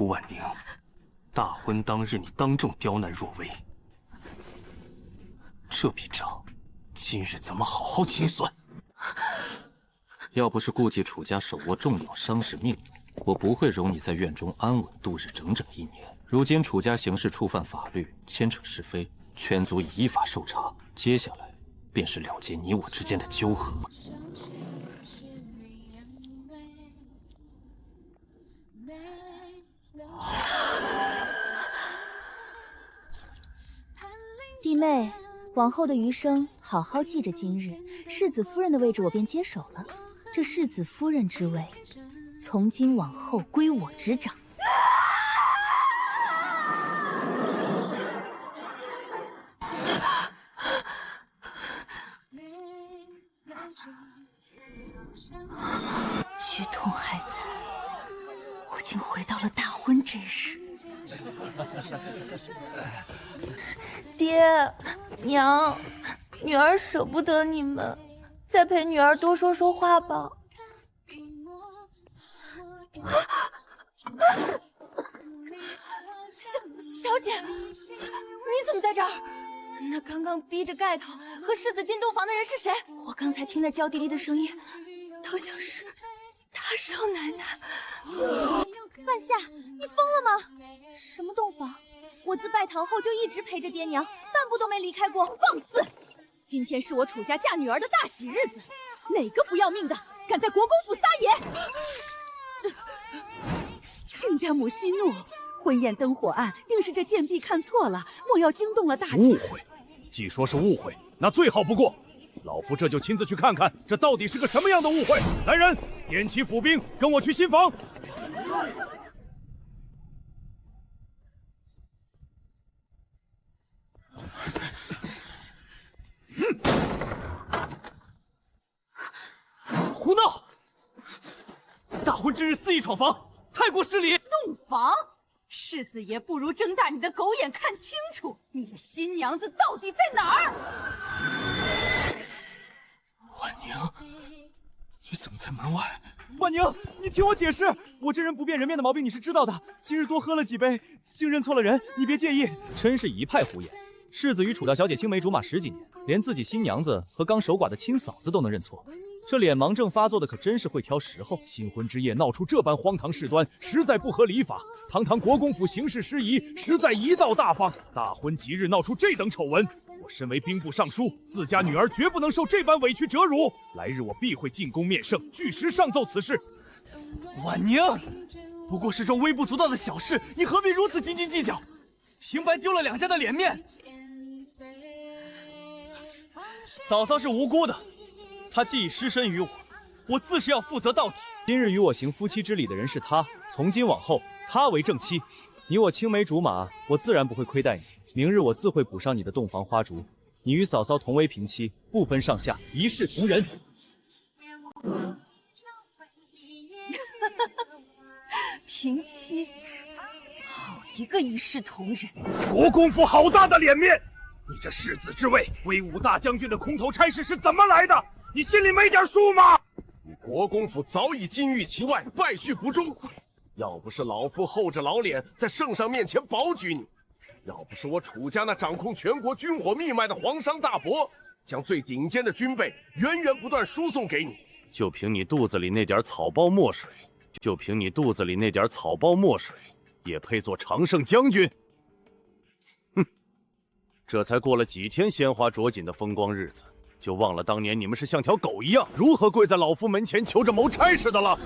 楚婉宁，大婚当日你当众刁难若薇，这笔账今日怎么好好清算？要不是顾忌楚家手握重要伤势命令，我不会容你在院中安稳度日整整1年。如今楚家行事触犯法律，牵扯是非，全族已依法受查。接下来便是了结你我之间的纠葛。弟妹，往后的余生，好好记着今日世子夫人的位置，我便接手了。这世子夫人之位，从今往后归我执掌。徐彤还在，我竟回到了大婚这日。爹娘，女儿舍不得你们，再陪女儿多说说话吧。小姐，你怎么在这儿？那刚刚逼着盖头和世子进洞房的人是谁？我刚才听那娇滴滴的声音，倒像是大少奶奶。半夏，你疯了吗？什么洞房？我自拜堂后就一直陪着爹娘，半步都没离开过。放肆！今天是我楚家嫁女儿的大喜日子，哪个不要命的敢在国公府撒野？亲家母息怒，婚宴灯火暗，定是这贱婢看错了，莫要惊动了大误会，既说是误会，那最好不过。老夫这就亲自去看看，这到底是个什么样的误会。来人，点齐府兵，跟我去新房。胡闹！大婚之日肆意闯房，太过失礼。洞房，世子爷不如睁大你的狗眼看清楚，你的新娘子到底在哪儿？婉宁，你怎么在门外？婉宁，你听我解释，我这人不辨人面的毛病你是知道的。今日多喝了几杯，竟认错了人，你别介意。真是一派胡言。世子与楚大小姐青梅竹马10几年，连自己新娘子和刚守寡的亲嫂子都能认错，这脸盲症发作的可真是会挑时候。新婚之夜闹出这般荒唐事端，实在不合礼法。堂堂国公府行事失仪，实在贻道大方。大婚吉日闹出这等丑闻，我身为兵部尚书，自家女儿绝不能受这般委屈折辱。来日我必会进宫面圣，据实上奏此事。婉宁，不过是桩微不足道的小事，你何必如此斤斤计较？平白丢了两家的脸面。嫂嫂是无辜的，她既已失身于我，我自是要负责到底。今日与我行夫妻之礼的人是她，从今往后，她为正妻。你我青梅竹马，我自然不会亏待你。明日我自会补上你的洞房花烛，你与嫂嫂同为平妻，不分上下，一视同仁。平妻，好一个一视同仁！国公府好大的脸面！你这世子之位，威武大将军的空头差事是怎么来的？你心里没点数吗？你国公府早已金玉其外，败絮不忠。要不是老夫厚着老脸在圣上面前保举你，要不是我楚家那掌控全国军火秘脉的皇商大伯，将最顶尖的军备源源不断输送给你，就凭你肚子里那点草包墨水，也配做常胜将军？哼！这才过了几天鲜花着锦的风光日子，就忘了当年你们是像条狗一样，如何跪在老夫门前求着谋差事的了。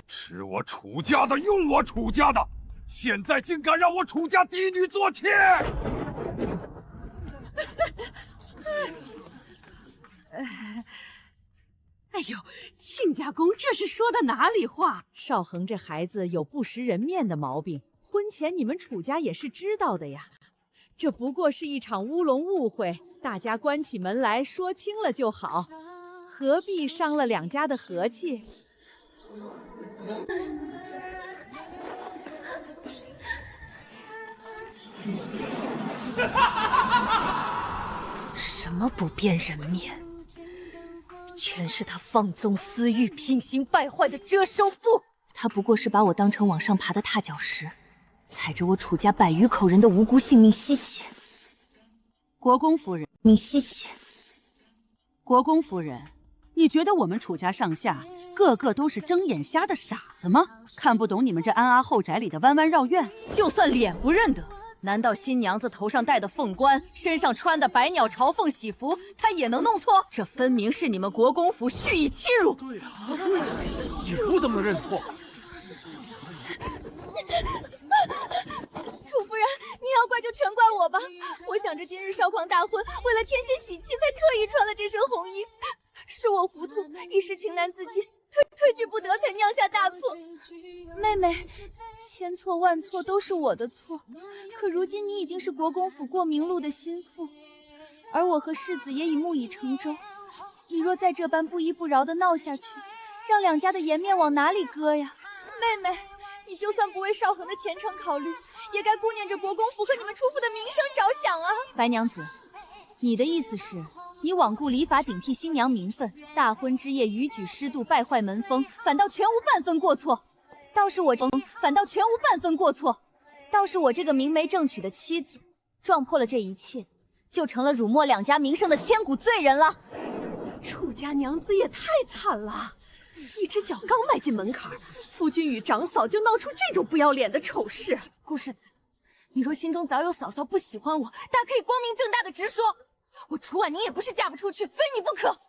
吃我楚家的，用我楚家的，现在竟敢让我楚家嫡女做妾！哎呦，亲家公这是说的哪里话？少恒这孩子有不识人面的毛病，婚前你们楚家也是知道的呀。这不过是一场乌龙误会，大家关起门来说清了就好，何必伤了两家的和气？什么不辨人面，全是他放纵私欲、品行败坏的遮羞布。他不过是把我当成往上爬的踏脚石，踩着我楚家100余口人的无辜性命吸血。国公夫人，命吸血。国公夫人，你觉得我们楚家上下个个都是睁眼瞎的傻子吗？看不懂你们这安阿后宅里的弯弯绕院？就算脸不认得，难道新娘子头上戴的凤冠，身上穿的百鸟朝凤喜服，她也能弄错？这分明是你们国公府蓄意欺辱。对啊，喜服怎么能认错？楚夫人，你要怪就全怪我吧。我想着今日少狂大婚，为了添些喜气，才特意穿了这身红衣。是我糊涂，一时情难自禁，退居不得，才酿下大错。妹妹，千错万错都是我的错。可如今你已经是国公府过明路的心腹，而我和世子也已木已成舟。你若再这般不依不饶的闹下去，让两家的颜面往哪里搁呀？妹妹，你就算不为少恒的前程考虑，也该顾念着国公府和你们楚府的名声着想啊！白娘子，你的意思是，你罔顾礼法，顶替新娘名分，大婚之夜逾矩失度，败坏门风，反倒全无半分过错。倒是我这个明媒正娶的妻子，撞破了这一切，就成了辱没两家名声的千古罪人了。楚家娘子也太惨了，一只脚刚迈进门槛，夫君与长嫂就闹出这种不要脸的丑事。顾世子，你若心中早有嫂嫂不喜欢我，大可以光明正大的直说。我楚婉宁也不是嫁不出去，非你不可。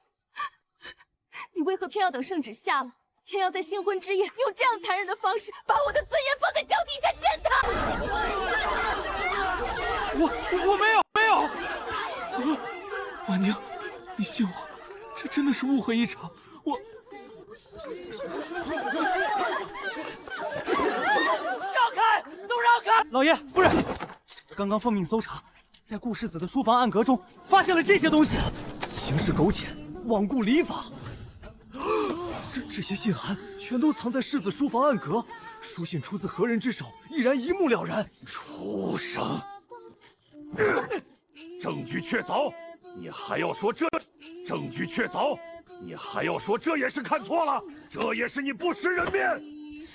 你为何偏要等圣旨下了，偏要在新婚之夜用这样残忍的方式把我的尊严放在脚底下践踏？我没有。婉宁，你信我，这真的是误会一场。让开，都让开！老爷、夫人，刚刚奉命搜查，在顾世子的书房暗格中发现了这些东西，行事苟且，罔顾礼法。这些信函全都藏在世子书房暗格，书信出自何人之手，已然一目了然。畜生！证据确凿，你还要说这？证据确凿，你还要说这也是看错了？这也是你不识人面？你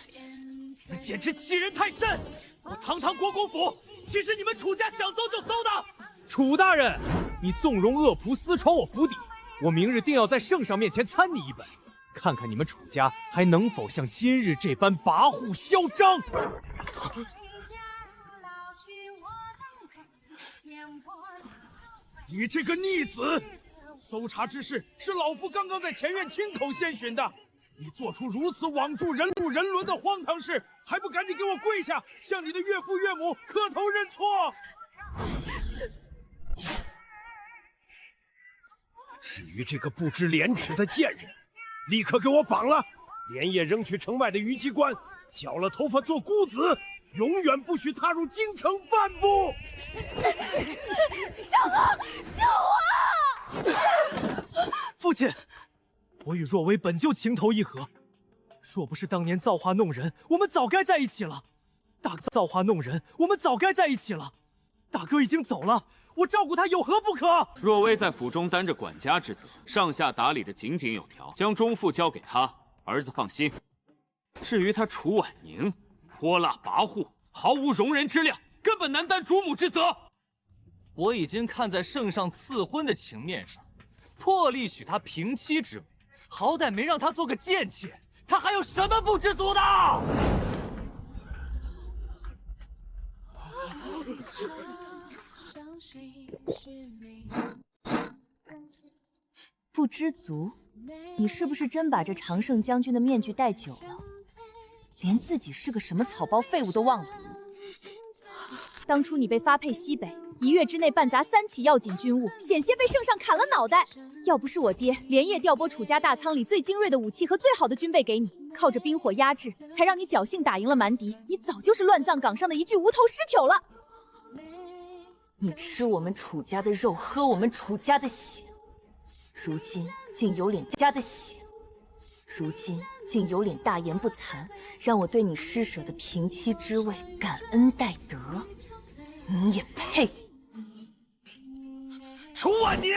们简直欺人太甚！我堂堂国公府，岂是你们楚家想搜就搜的？楚大人，你纵容恶仆私闯我府邸，我明日定要在圣上面前参你一本，看看你们楚家还能否像今日这般跋扈嚣张。你这个逆子！搜查之事是老夫刚刚在前院亲口先询的，你做出如此罔助人伦的荒唐事，还不赶紧给我跪下，向你的岳父岳母磕头认错！至于这个不知廉耻的贱人，立刻给我绑了，连夜扔去城外的虞姬关，绞了头发做孤子，永远不许踏入京城半步。少恒，救我！父亲，我与若薇本就情投意合，若不是当年造化弄人，我们早该在一起了。造化弄人，我们早该在一起了。大哥已经走了，我照顾他有何不可？若薇在府中担着管家之责，上下打理的井井有条，将中父交给他，儿子放心。至于他楚婉宁，泼辣跋扈，毫无容人之量，根本难担主母之责。我已经看在圣上赐婚的情面上，破例许他平妻之位，好歹没让他做个贱妾，他还有什么不知足的？不知足？你是不是真把这常胜将军的面具戴久了，连自己是个什么草包废物都忘了？当初你被发配西北，1月之内办砸3起要紧军务，险些被圣上砍了脑袋。要不是我爹连夜调拨楚家大仓里最精锐的武器和最好的军备给你，靠着冰火压制，才让你侥幸打赢了蛮敌，你早就是乱葬岗上的一具无头尸体了。你吃我们楚家的肉，喝我们楚家的血，如今竟有脸家的血，如今竟有脸大言不惭，让我对你施舍的平妻之位感恩戴德，你也配？楚婉宁，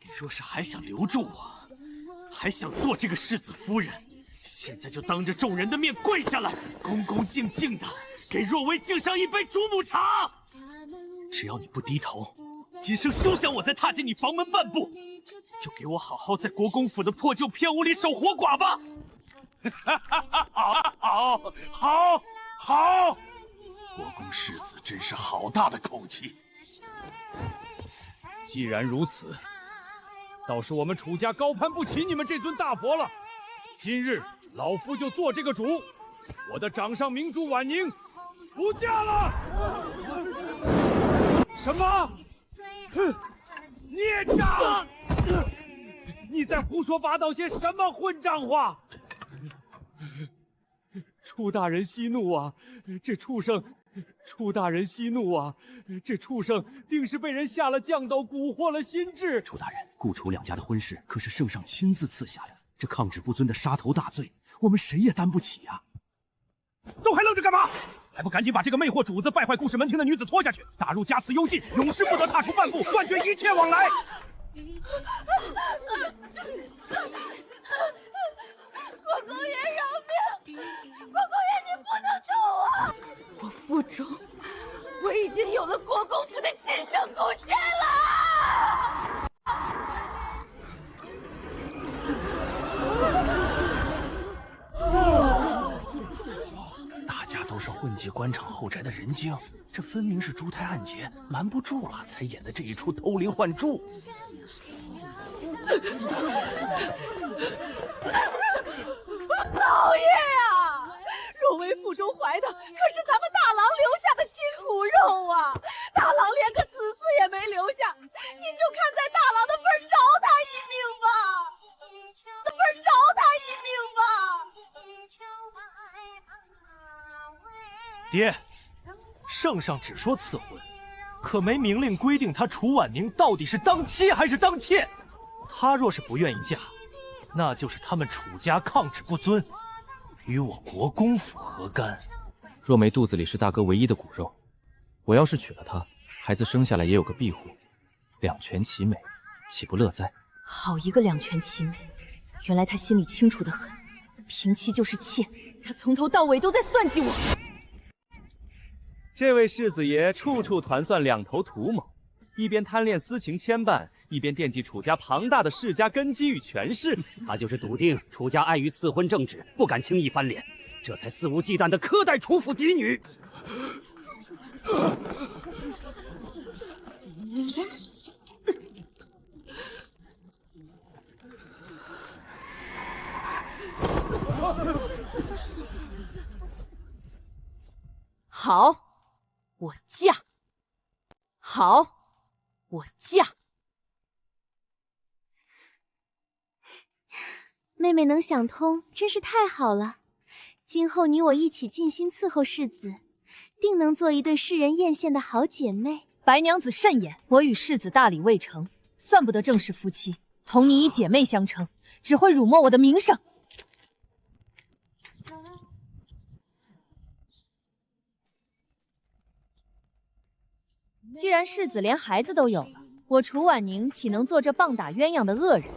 你若是还想留住我，还想做这个世子夫人，现在就当着众人的面跪下来，恭恭敬敬的给若薇敬上一杯主母茶。只要你不低头，今生休想我再踏进你房门半步。就给我好好在国公府的破旧偏屋里守活寡吧。好！国公世子真是好大的口气。既然如此，倒是我们楚家高攀不起你们这尊大佛了。今日老夫就做这个主，我的掌上明珠婉宁不嫁了。什么？哼！孽障！你在胡说八道些什么混账话？楚大人息怒啊！这畜生！楚大人息怒啊！这畜生定是被人下了降刀，蛊惑了心智。楚大人，顾楚两家的婚事可是圣上亲自赐下的，这抗旨不遵的杀头大罪，我们谁也担不起呀！都还愣着干嘛？还不赶紧把这个魅惑主子、败坏顾氏门庭的女子拖下去，打入家祠幽禁，永世不得踏出半步，断绝一切往来！国公爷饶命！国公爷，你不能动我！我腹中，我已经有了国公府的亲生骨血了！大家都是混迹官场后宅的人精，这分明是珠胎暗结，瞒不住了，才演的这一出偷灵换柱。老爷呀，若薇腹中怀的可是咱们大郎留下的亲骨肉啊！大郎连个子嗣也没留下，您就看在大郎的份饶他一命吧，饶他一命吧！爹，圣上只说赐婚，可没明令规定他楚婉宁到底是当妻还是当妾。她若是不愿意嫁，那就是他们楚家抗旨不遵，与我国公府何干？若梅肚子里是大哥唯一的骨肉，我要是娶了她，孩子生下来也有个庇护，两全其美，岂不乐哉？好一个两全其美！原来他心里清楚得很，平妻就是妾，他从头到尾都在算计我。这位世子爷处处团算两头图谋，一边贪恋私情牵绊，一边惦记楚家庞大的世家根基与权势。他就是笃定楚家碍于赐婚正旨，不敢轻易翻脸，这才肆无忌惮地苛待楚府嫡女。好，我嫁。好，我嫁。妹妹能想通，真是太好了。今后你我一起尽心伺候世子，定能做一对世人艳羡的好姐妹。白娘子慎言，我与世子大礼未成，算不得正式夫妻。同你以姐妹相称，只会辱没我的名声。既然世子连孩子都有了，我楚婉宁岂能做这棒打鸳鸯的恶人？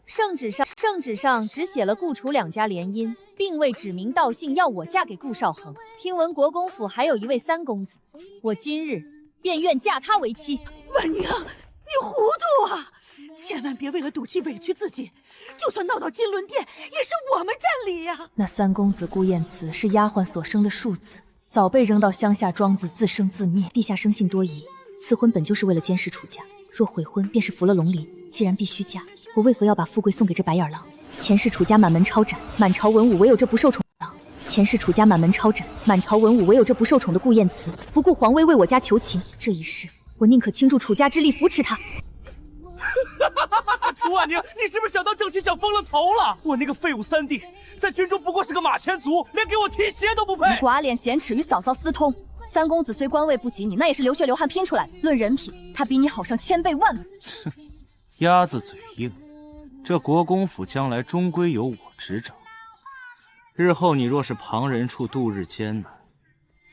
圣旨上只写了顾楚两家联姻，并未指名道姓要我嫁给顾少恒。听闻国公府还有一位三公子，我今日便愿嫁他为妻。婉宁，你糊涂啊！千万别为了赌气委屈自己，就算闹到金轮殿，也是我们占理呀。那三公子顾燕慈是丫鬟所生的庶子，早被扔到乡下庄子自生自灭。陛下生性多疑，赐婚本就是为了监视楚家，若悔婚便是服了龙鳞。既然必须嫁，我为何要把富贵送给这白眼狼？前世楚家满门抄斩，满朝文武唯有这不受宠的狼。前世楚家满门抄斩，满朝文武唯有这不受宠的顾燕慈，不顾皇威为我家求情。这一世，我宁可倾注楚家之力扶持他。楚婉宁，你是不是想当正妻想疯了头了？我那个废物三弟，在军中不过是个马前卒，连给我提鞋都不配。你寡脸鲜耻与嫂嫂私通。三公子虽官位不及你，那也是流血流汗拼出来的。论人品，他比你好上千倍万倍。鸭子嘴硬，这国公府将来终归由我执掌。日后你若是旁人处度日艰难，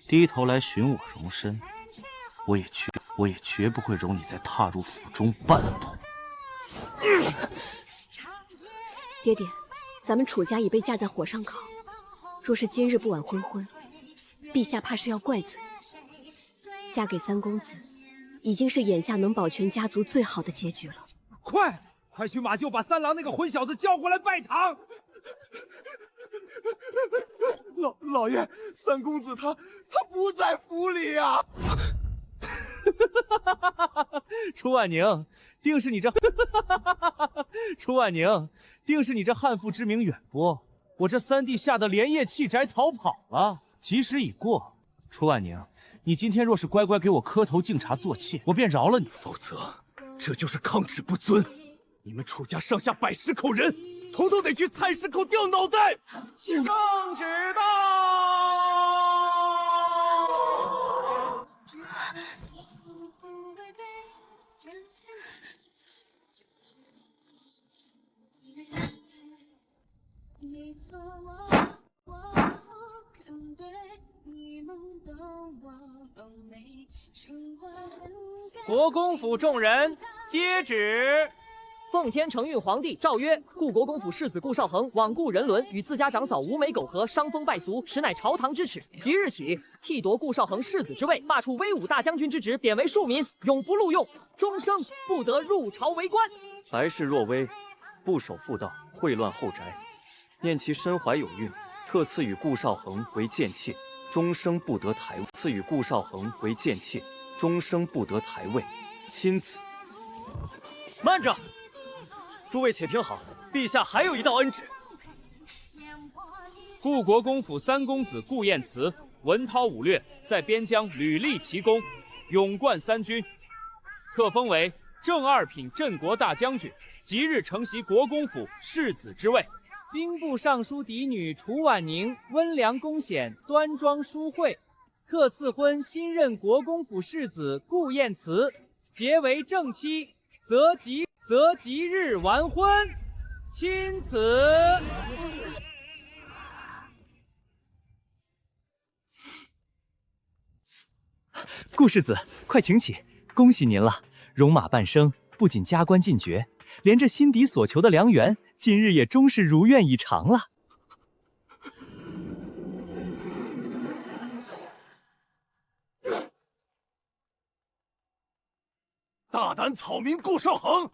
低头来寻我容身，我也绝不会容你再踏入府中半步。爹爹，咱们楚家已被架在火上烤，若是今日不晚婚婚，陛下怕是要怪罪。嫁给三公子，已经是眼下能保全家族最好的结局了。快去马厩把三郎那个混小子叫过来拜堂。老爷，三公子他不在府里呀！楚婉宁，定是你这楚婉宁，定是你这悍妇之名远播，我这三弟吓得连夜弃宅逃跑了。吉时已过，楚婉宁，你今天若是乖乖给我磕头敬茶做妾，我便饶了你；否则，这就是抗旨不遵。你们楚家上下110口人，统统得去菜市口掉脑袋！圣旨到！国公府众人接旨。奉天承运皇帝诏曰：故国公府世子顾少恒罔顾人伦，与自家长嫂吴梅苟合，伤风败俗，实乃朝堂之耻。即日起，剃夺顾少恒世子之位，罢黜威武大将军之职，贬为庶民，永不录用，终生不得入朝为官。来世若危，不守妇道，秽乱后宅，念其身怀有孕，特赐与顾少恒为贱妾，终生不得台位。赐与顾少恒为贱妾，终生不得台位。钦此。慢着！诸位且听好，陛下还有一道恩旨。故国公府三公子顾晏慈、文韬武略在边疆屡立奇功，勇冠三军，特封为正二品镇国大将军，即日承袭国公府世子之位。兵部尚书嫡女楚婉宁温良恭显，端庄淑惠，特赐婚新任国公府世子顾晏慈，结为正妻，则即日完婚。钦此。顾世子，快请起，恭喜您了！戎马半生，不仅加官进爵，连这心底所求的良缘，今日也终是如愿以偿了。大胆草民顾少恒，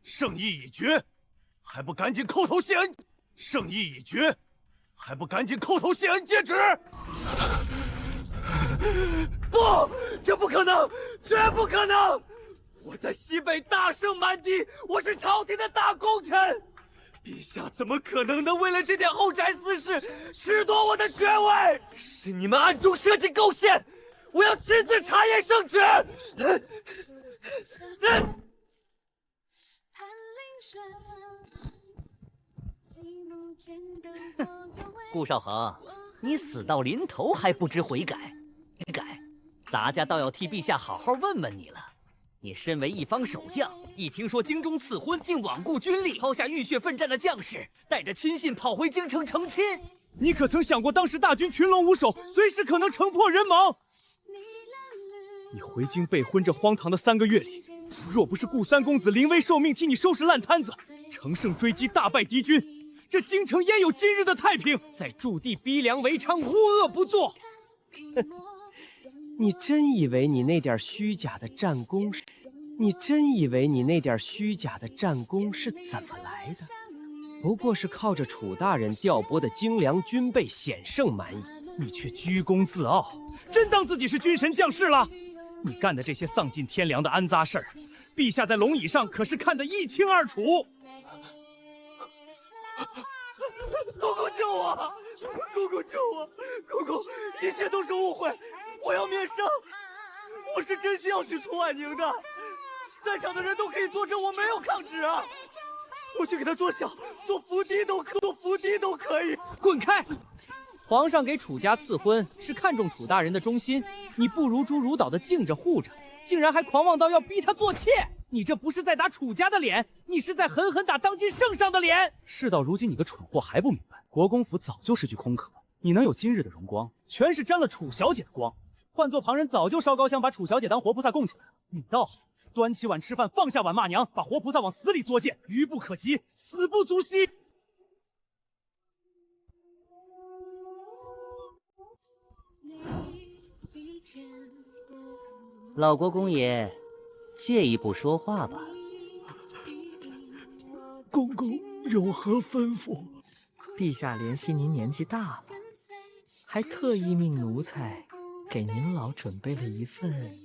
圣意已决，还不赶紧叩头谢恩！圣意已决，还不赶紧叩头谢恩接旨！不，这不可能，绝不可能！我在西北大胜蛮敌，我是朝廷的大功臣，陛下怎么可能为了这点后宅私事褫夺我的爵位？是你们暗中设计构陷，我要亲自查验圣旨！顾少恒，你死到临头还不知悔改，咱家倒要替陛下好好问问你了。你身为一方守将，一听说京中赐婚，竟罔顾军力，抛下浴血奋战的将士，带着亲信跑回京城成亲。你可曾想过，当时大军群龙无首，随时可能城破人亡？你回京备婚这荒唐的3个月里，若不是顾三公子临危受命替你收拾烂摊子，乘胜追击大败敌军，这京城焉有今日的太平？在驻地逼良为娼，无恶不作。你真以为你那点虚假的战功是？你真以为你那点虚假的战功是怎么来的？不过是靠着楚大人调拨的精良军备险胜蛮夷。你却居功自傲，真当自己是军神将士了？你干的这些丧尽天良的安杂事儿，陛下在龙椅上可是看得一清二楚。姑姑救我！姑姑救我！姑姑，一切都是误会，我要免伤。我是真心要娶楚婉宁的，在场的人都可以作证，我没有抗旨啊！我去给他做小，做伏低都可以。滚开！皇上给楚家赐婚是看中楚大人的忠心，你不如珠如捣的敬着护着，竟然还狂妄到要逼他做妾！你这不是在打楚家的脸，你是在狠狠打当今圣上的脸！事到如今，你个蠢货还不明白，国公府早就是具空壳，你能有今日的荣光，全是沾了楚小姐的光。换做旁人，早就烧高香把楚小姐当活菩萨供起来了。你倒好，端起碗吃饭，放下碗骂娘，把活菩萨往死里作践，愚不可及，死不足惜。老国公爷，借一步说话吧。公公有何吩咐？陛下怜惜您年纪大了，还特意命奴才给您老准备了一份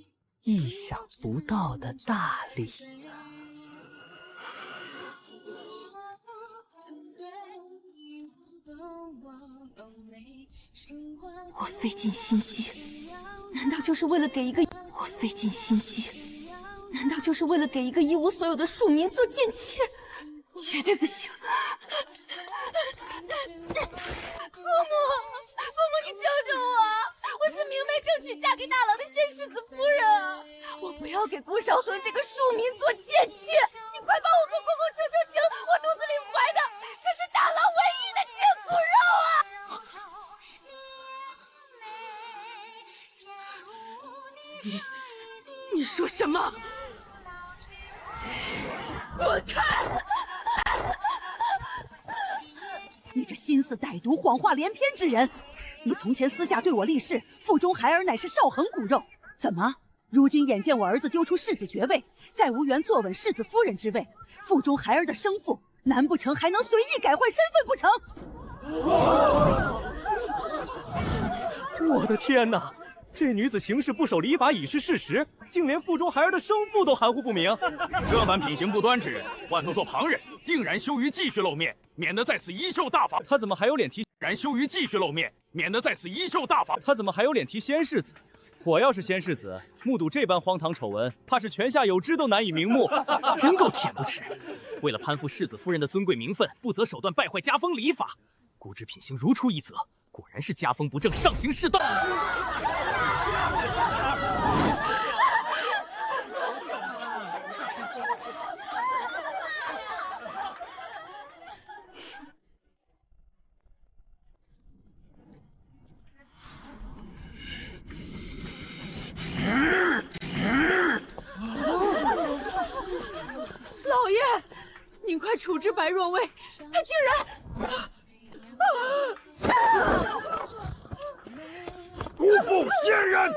意想不到的大礼。我费尽心机，难道就是为了给一个？我费尽心机，难道就是为了给一个一无所有的庶民做贱妾？绝对不行！姑母，你救救我！我是明媒正娶嫁给大郎的仙世子夫人啊！我不要给顾少恒这个庶民做贱妾！你快帮我和公公求求情！我肚子里怀的可是大郎唯一的亲骨肉啊！你说什么？滚开！你这心思歹毒、谎话连篇之人！你从前私下对我立誓，腹中孩儿乃是少恒骨肉，怎么？如今眼见我儿子丢出世子爵位，再无缘坐稳世子夫人之位，腹中孩儿的生父，难不成还能随意改换身份不成？我的天哪！这女子行事不守礼法已是事实，竟连腹中孩儿的生父都含糊不明。这般品行不端之人，换作旁人，定然羞于继续露面，免得在此贻笑大法。他怎么还有脸提？然羞于继续露面，免得在此贻笑大法。他怎么还有脸提仙世子？我要是仙世子，目睹这般荒唐丑闻，怕是泉下有知都难以瞑目。真够恬不耻！为了攀附世子夫人的尊贵名分，不择手段败坏家风礼法，姑之品行如出一辙，果然是家风不正，上行世道。老爷，您快处置白若薇，她竟然……姑父贱人，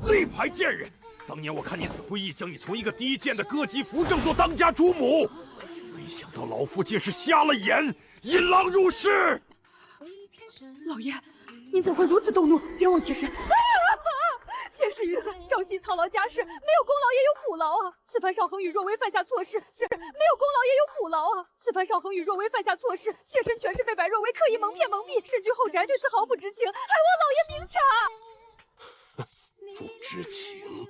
力排贱人！当年我看你子不义，将你从一个低贱的歌姬扶正做当家主母，没想到老夫竟是瞎了眼，引狼入室。老爷，您怎会如此动怒？冤枉妾身！妾身于此朝夕操劳家事，没有功劳也有苦劳啊！此番少恒与若薇犯下错事，妾身没有功劳也有苦劳啊！此番少恒与若薇犯下错事，妾身全是被白若薇刻意蒙骗蒙蔽，身居后宅对此毫不知情，还望老爷明察。不知情，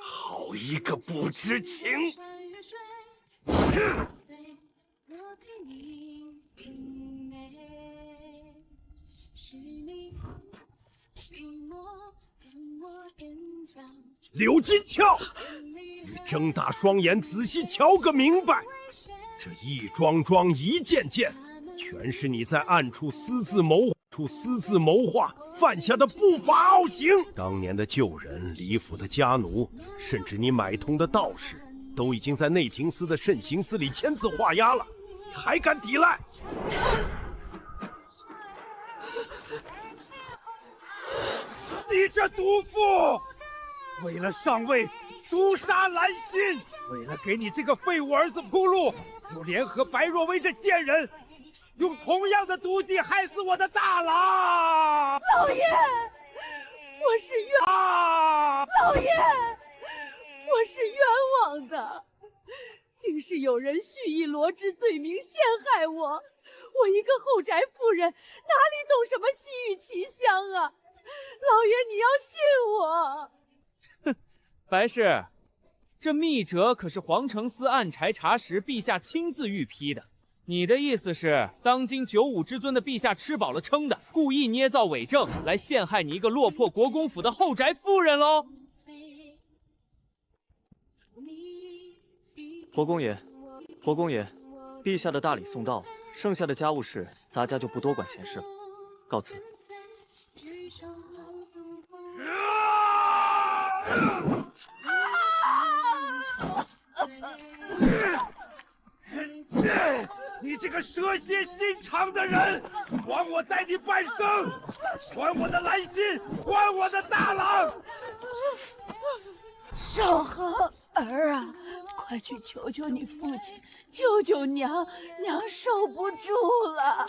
好一个不知情！刘金翘，你睁大双眼，仔细瞧个明白。这一桩桩一件件，全是你在暗处私自谋划犯下的不法傲行。当年的旧人、李府的家奴，甚至你买通的道士，都已经在内廷司的慎刑司里签字画押了，你还敢抵赖？你这毒妇！为了上位，毒杀兰心；为了给你这个废物儿子铺路，又联合白若薇这贱人，用同样的毒计害死我的大郎。老爷，我是老爷，我是冤枉的，定是有人蓄意罗织罪名陷害我。我一个后宅妇人，哪里懂什么西域奇香啊？老爷，你要信我。哼，白氏，这密折可是皇城司按柴查实陛下亲自御批的。你的意思是，当今95之尊的陛下吃饱了撑的，故意捏造伪证来陷害你一个落魄国公府的后宅夫人喽？国公爷，国公爷，陛下的大礼送到，剩下的家务事，咱家就不多管闲事了。告辞。你这个蛇蝎心肠的人，还我带你半生，还我的兰心，还我的大郎！少恒儿啊，快去求求你父亲，救救娘，娘受不住了！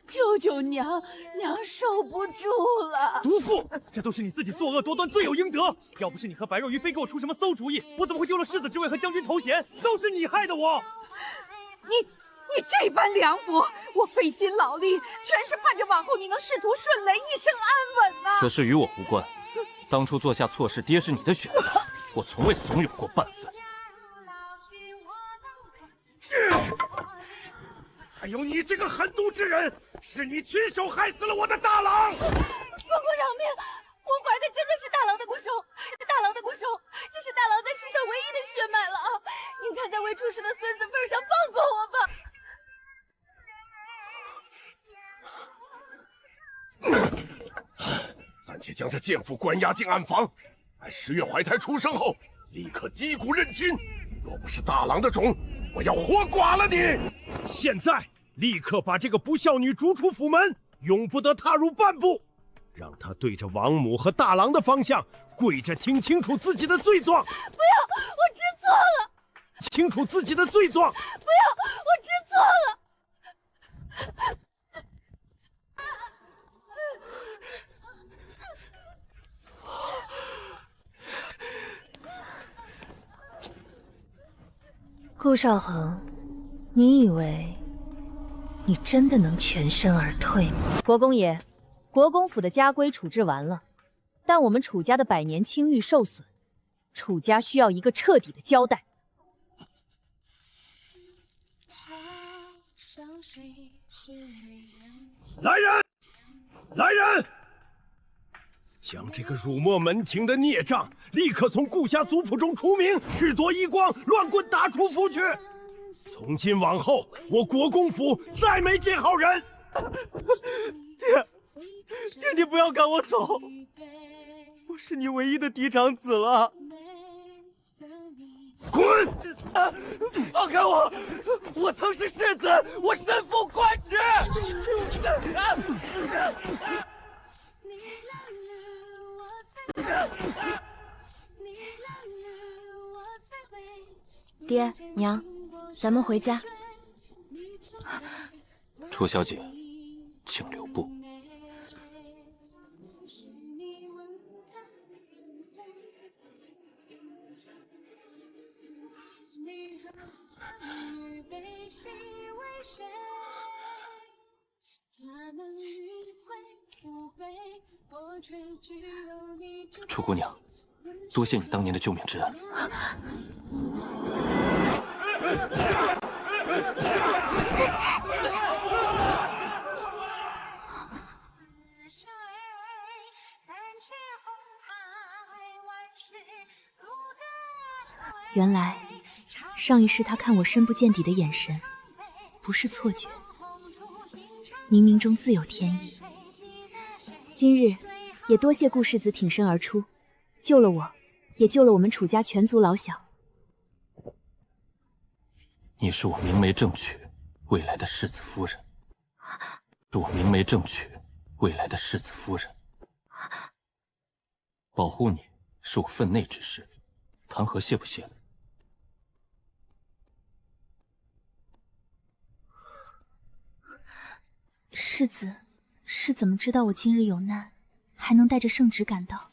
救救娘，娘受不住了！毒妇，这都是你自己作恶多端，罪有应得。要不是你和白若愚妃给我出什么馊主意，我怎么会丢了世子之位和将军头衔？都是你害的我！你这般凉薄，我费心劳力，全是盼着往后你能仕途顺雷，一生安稳呐。此事与我无关。当初做下错事，爹是你的选择，我从未怂恿过半分。还有你这个狠毒之人，是你亲手害死了我的大郎！公公饶命！我怀的真的是大郎的骨首，大郎的骨首，这是大郎在世上唯一的血脉了啊！您看在未出世的孙子份上，放过我吧！暂且将这贱妇关押进暗房，待10月怀胎出生后，立刻击鼓认亲。若不是大郎的种，我要活剐了你！现在立刻把这个不孝女逐出府门，永不得踏入半步。让她对着王母和大郎的方向跪着，听清楚自己的罪状。不要，我知错了。清楚自己的罪状。不要，我知错了。顾少恒，你以为你真的能全身而退吗？国公爷，国公府的家规处置完了，但我们楚家的百年清誉受损，楚家需要一个彻底的交代。来人！来人！将这个辱没门庭的孽障立刻从顾家族谱中除名，褫夺衣光，乱棍打出府去！从今往后，我国公府再没这号人！爹，你不要赶我走，我是你唯一的嫡长子了。滚！放开我！我曾是世子，我身负官职。爹娘，咱们回家。楚小姐，请留步。楚姑娘，多谢你当年的救命之恩。原来，上一世他看我深不见底的眼神，不是错觉，冥冥中自有天意。今日，也多谢顾世子挺身而出，救了我，也救了我们楚家全族老小。你是我明媒正娶未来的世子夫人，是我明媒正娶未来的世子夫人。保护你是我分内之事，谈何谢不谢的？世子是怎么知道我今日有难，还能带着圣旨赶到？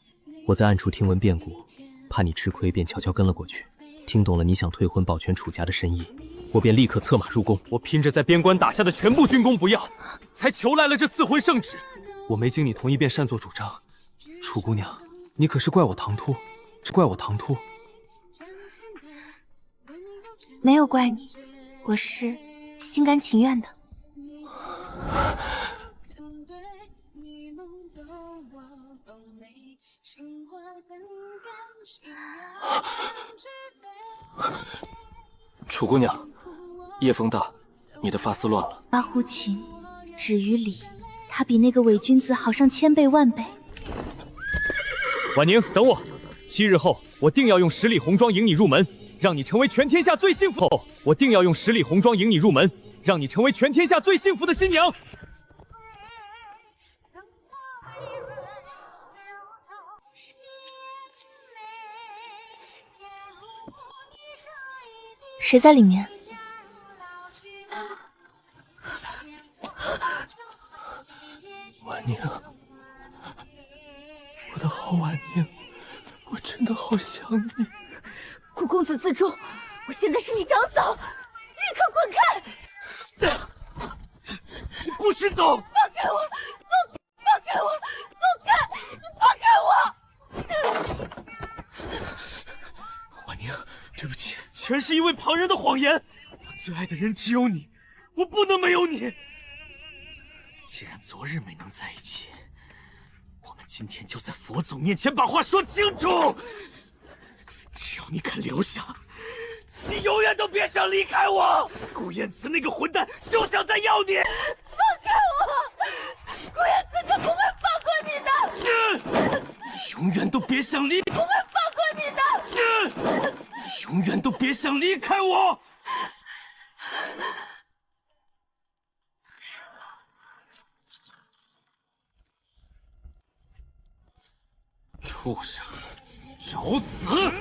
我在暗处听闻变故，怕你吃亏，便悄悄跟了过去。听懂了你想退婚保全楚家的深意，我便立刻策马入宫。我拼着在边关打下的全部军功不要，才求来了这赐婚圣旨。我没经你同意便擅作主张，楚姑娘，你可是怪我唐突，怪我唐突。没有怪你，我是心甘情愿的。楚姑娘，夜风大，你的发丝乱了。发乎情，止于礼，他比那个伪君子好上千倍万倍。婉宁，等我！7日后，我定要用10里红妆迎你入门，让你成为全天下最幸福。我定要用10里红妆迎你入门，让你成为全天下最幸福的新娘。谁在里面？婉宁，我的好婉宁，我真的好想你。顾公子自重，我现在是你长嫂，立刻滚开！不许走！放开我！放开我！走开！放开我！婉宁，对不起，全是因为旁人的谎言。我最爱的人只有你，我不能没有你。既然昨日没能在一起，我们今天就在佛祖面前把话说清楚。只要你肯留下，你永远都别想离开我。顾燕慈那个混蛋休想再要你！放开我！顾燕慈可不会放过你的！永远都别想离！不会放过你的！永远都别想离开我！畜生，找死！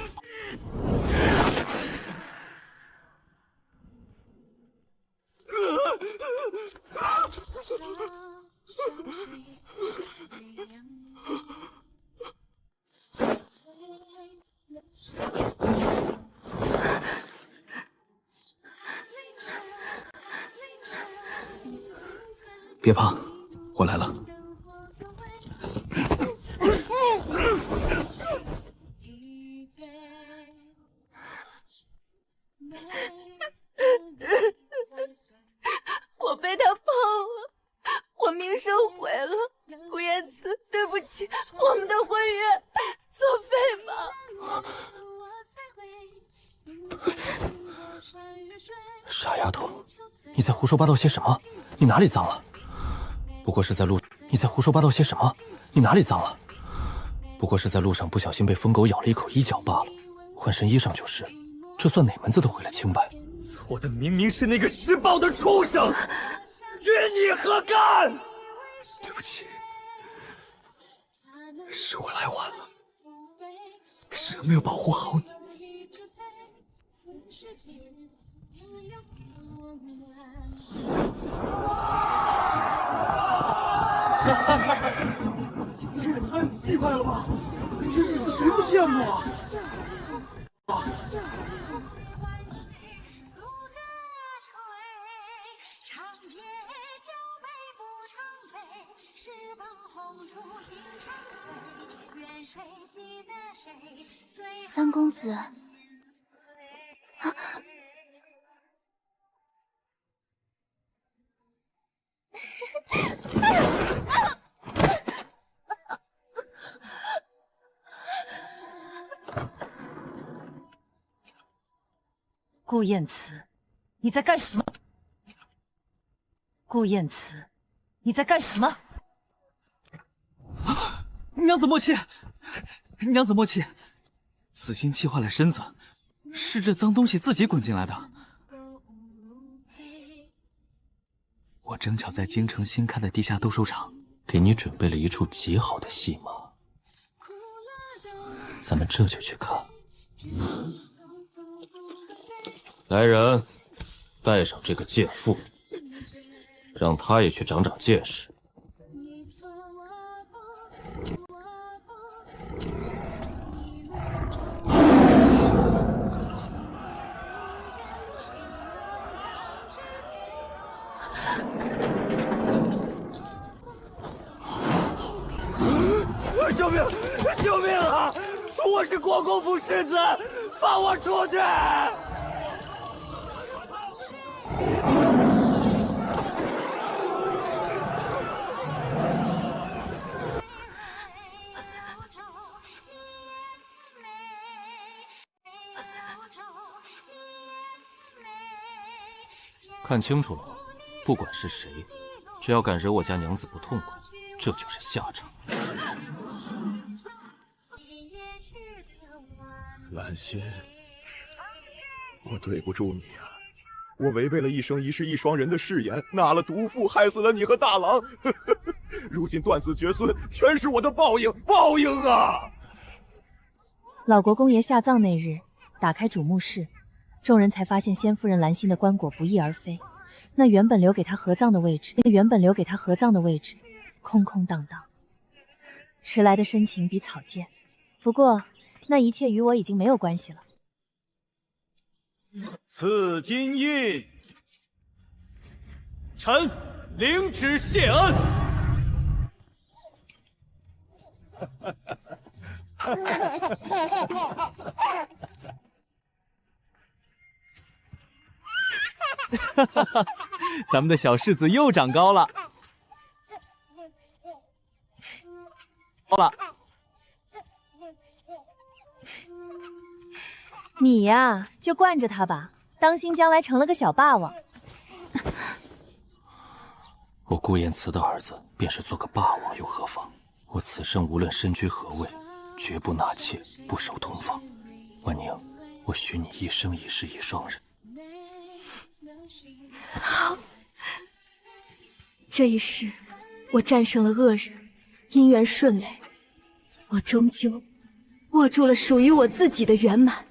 别怕，我来了。我被他碰了，我名声毁了。顾燕慈，对不起，我们的婚约作废吧。傻丫头，你在胡说八道些什么？你哪里脏了？不过是在路……你在胡说八道些什么？你哪里脏了？不过是在路上不小心被疯狗咬了一口衣角罢了，换身衣裳就是，这算哪门子的毁了清白？错的明明是那个施暴的畜生，与你何干？对不起，是我来晚了，是我没有保护好你。这也太奇怪了吧！这日子谁不羡慕啊？三公子，啊！顾燕慈，你在干什么？顾燕慈，你在干什么？娘子莫气，娘子莫气，子欣气坏了身子，是这脏东西自己滚进来的。我正巧在京城新开的地下斗兽场，给你准备了一处极好的戏码，咱们这就去看。来人，带上这个贱妇，让她也去长长见识。救命！救命啊！我是国公府世子，放我出去！看清楚了吗？不管是谁，只要敢惹我家娘子不痛快，这就是下场。兰心，我对不住你啊！我违背了一生一世一双人的誓言，纳了毒妇，害死了你和大郎。如今断子绝孙，全是我的报应，报应啊！老国公爷下葬那日，打开主墓室，众人才发现仙夫人兰心的棺椁不翼而飞。那原本留给他合葬的位置，空空荡荡，迟来的深情比草贱。不过，那一切与我已经没有关系了。赐金印，臣领旨谢恩。咱们的小世子又长高了。你呀，就惯着他吧，当心将来成了个小霸王。我顾言慈的儿子便是做个霸王又何妨？我此生无论身居何位，绝不纳妾，不守同房。婉宁，我许你一生一世一双人。好，这一世我战胜了恶人，姻缘顺累，我终究握住了属于我自己的圆满。